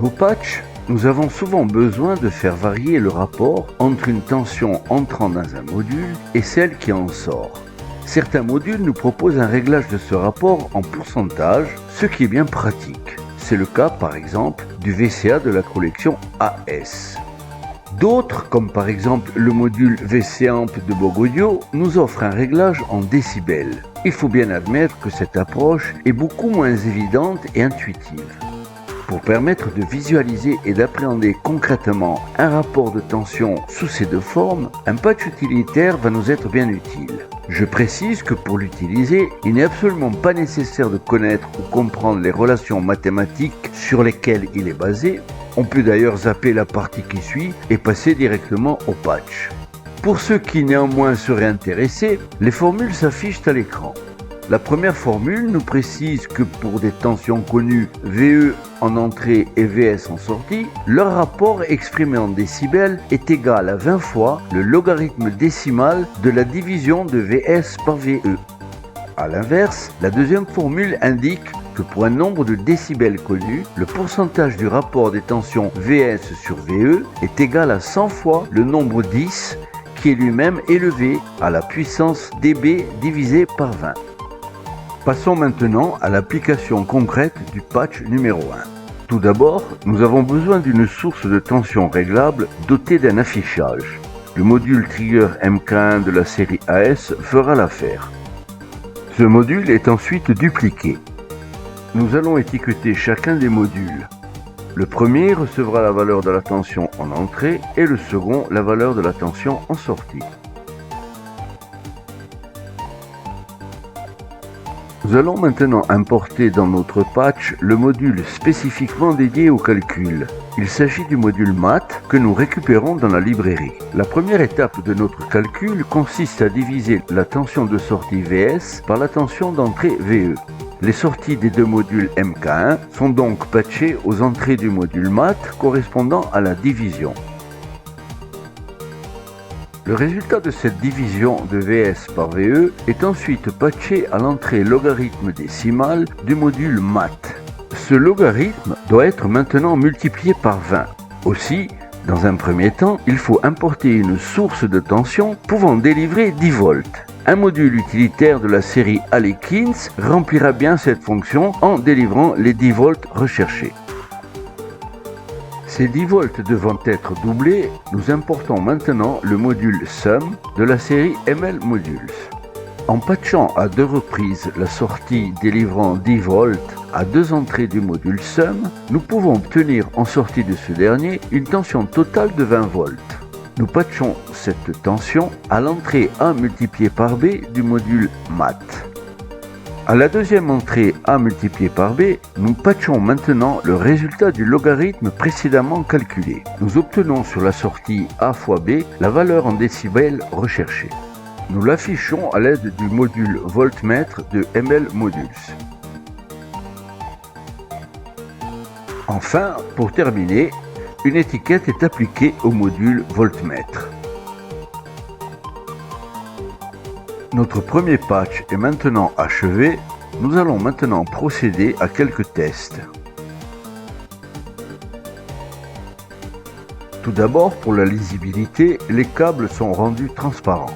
nos patchs, nous avons souvent besoin de faire varier le rapport entre une tension entrant dans un module et celle qui en sort. Certains modules nous proposent un réglage de ce rapport en pourcentage, ce qui est bien pratique. C'est le cas par exemple du VCA de la collection AS. D'autres, comme par exemple le module VCAMP de Bogodio, nous offrent un réglage en décibels. Il faut bien admettre que cette approche est beaucoup moins évidente et intuitive. Pour permettre de visualiser et d'appréhender concrètement un rapport de tension sous ces deux formes, un patch utilitaire va nous être bien utile. Je précise que pour l'utiliser, il n'est absolument pas nécessaire de connaître ou comprendre les relations mathématiques sur lesquelles il est basé. On peut d'ailleurs zapper la partie qui suit et passer directement au patch. Pour ceux qui néanmoins seraient intéressés, les formules s'affichent à l'écran. La première formule nous précise que pour des tensions connues VE en entrée et VS en sortie, leur rapport exprimé en décibels est égal à 20 fois le logarithme décimal de la division de VS par VE. A l'inverse, la deuxième formule indique que pour un nombre de décibels connu, le pourcentage du rapport des tensions VS sur VE est égal à 100 fois le nombre 10 qui est lui-même élevé à la puissance dB divisé par 20. Passons maintenant à l'application concrète du patch numéro 1. Tout d'abord, nous avons besoin d'une source de tension réglable dotée d'un affichage. Le module Trigger MK1 de la série AS fera l'affaire. Ce module est ensuite dupliqué. Nous allons étiqueter chacun des modules. Le premier recevra la valeur de la tension en entrée et le second la valeur de la tension en sortie. Nous allons maintenant importer dans notre patch le module spécifiquement dédié au calcul. Il s'agit du module math que nous récupérons dans la librairie. La première étape de notre calcul consiste à diviser la tension de sortie VS par la tension d'entrée VE. Les sorties des deux modules MK1 sont donc patchées aux entrées du module math correspondant à la division. Le résultat de cette division de VS par VE est ensuite patché à l'entrée logarithme décimale du module math. Ce logarithme doit être maintenant multiplié par 20. Aussi, dans un premier temps, il faut importer une source de tension pouvant délivrer 10 volts. Un module utilitaire de la série Alekins remplira bien cette fonction en délivrant les 10 volts recherchés. Ces 10 volts devant être doublés, nous importons maintenant le module SUM de la série ML Modules. En patchant à deux reprises la sortie délivrant 10 volts à deux entrées du module SUM, nous pouvons obtenir en sortie de ce dernier une tension totale de 20 volts. Nous patchons cette tension à l'entrée A multipliée par B du module math. À la deuxième entrée A multipliée par B, nous patchons maintenant le résultat du logarithme précédemment calculé. Nous obtenons sur la sortie A fois B la valeur en décibels recherchée. Nous l'affichons à l'aide du module voltmètre de ML Modules. Enfin, pour terminer, une étiquette est appliquée au module voltmètre. Notre premier patch est maintenant achevé. Nous allons maintenant procéder à quelques tests. Tout d'abord, pour la lisibilité, les câbles sont rendus transparents.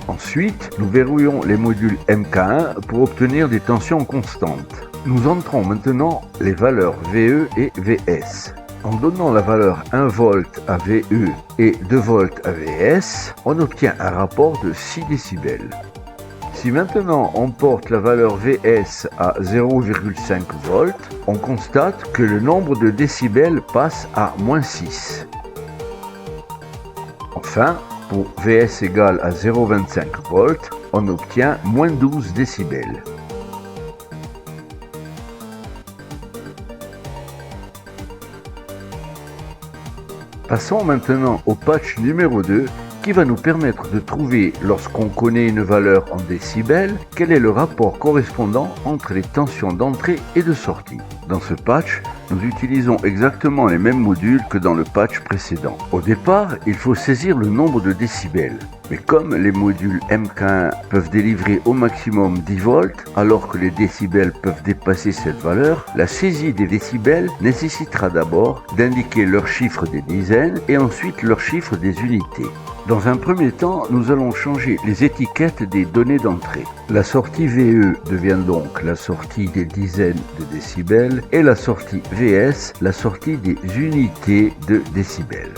Ensuite, nous verrouillons les modules MK1 pour obtenir des tensions constantes. Nous entrons maintenant les valeurs VE et VS. En donnant la valeur 1 V à VE et 2 V à VS, on obtient un rapport de 6 décibels. Si maintenant on porte la valeur VS à 0,5 V, on constate que le nombre de décibels passe à -6. Enfin, pour VS égale à 0,25 V, on obtient -12 décibels. Passons maintenant au patch numéro 2 qui va nous permettre de trouver, lorsqu'on connaît une valeur en décibels, quel est le rapport correspondant entre les tensions d'entrée et de sortie. Dans ce patch, nous utilisons exactement les mêmes modules que dans le patch précédent. Au départ, il faut saisir le nombre de décibels. Mais comme les modules MK1 peuvent délivrer au maximum 10 volts, alors que les décibels peuvent dépasser cette valeur, la saisie des décibels nécessitera d'abord d'indiquer leur chiffre des dizaines et ensuite leur chiffre des unités. Dans un premier temps, nous allons changer les étiquettes des données d'entrée. La sortie VE devient donc la sortie des dizaines de décibels et la sortie VS la sortie des unités de décibels.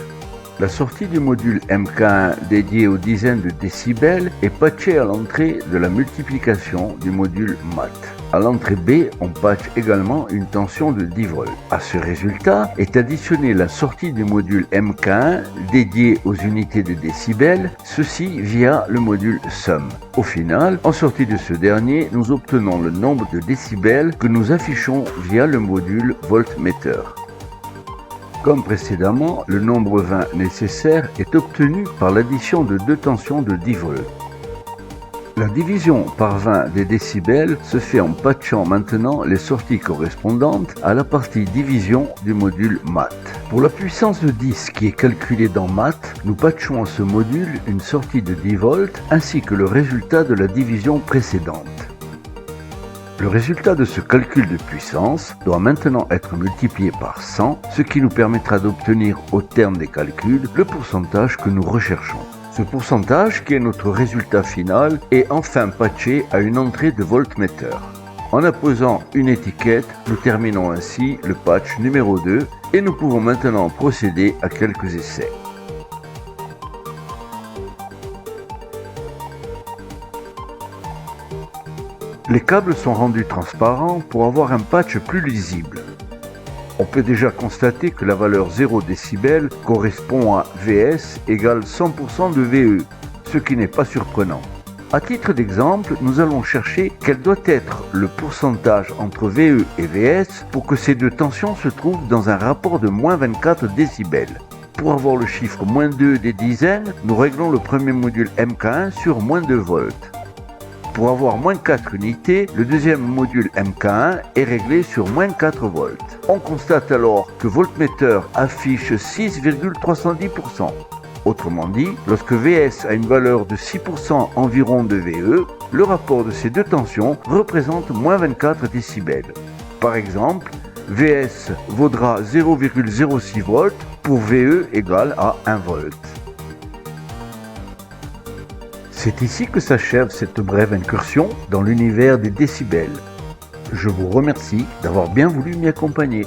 La sortie du module MK1 dédié aux dizaines de décibels est patchée à l'entrée de la multiplication du module MAT. À l'entrée B, on patche également une tension de 10 volts. À ce résultat est additionnée la sortie du module MK1 dédié aux unités de décibels, ceci via le module SUM. Au final, en sortie de ce dernier, nous obtenons le nombre de décibels que nous affichons via le module voltmeter. Comme précédemment, le nombre 20 nécessaire est obtenu par l'addition de deux tensions de 10 volts. La division par 20 des décibels se fait en patchant maintenant les sorties correspondantes à la partie division du module MAT. Pour la puissance de 10 qui est calculée dans MAT, nous patchons à ce module une sortie de 10 volts ainsi que le résultat de la division précédente. Le résultat de ce calcul de puissance doit maintenant être multiplié par 100, ce qui nous permettra d'obtenir au terme des calculs le pourcentage que nous recherchons. Ce pourcentage, qui est notre résultat final, est enfin patché à une entrée de voltmeter. En apposant une étiquette, nous terminons ainsi le patch numéro 2 et nous pouvons maintenant procéder à quelques essais. Les câbles sont rendus transparents pour avoir un patch plus lisible. On peut déjà constater que la valeur 0 décibel correspond à VS égale 100% de VE, ce qui n'est pas surprenant. À titre d'exemple, nous allons chercher quel doit être le pourcentage entre VE et VS pour que ces deux tensions se trouvent dans un rapport de moins 24 décibels. Pour avoir le chiffre moins 2 des dizaines, nous réglons le premier module MK1 sur moins 2 volts. Pour avoir moins 4 unités, le deuxième module MK1 est réglé sur moins 4 volts. On constate alors que voltmeter affiche 6,310%. Autrement dit, lorsque VS a une valeur de 6% environ de VE, le rapport de ces deux tensions représente moins 24 décibels. Par exemple, VS vaudra 0,06 volts pour VE égale à 1 volt. C'est ici que s'achève cette brève incursion dans l'univers des décibels. Je vous remercie d'avoir bien voulu m'y accompagner.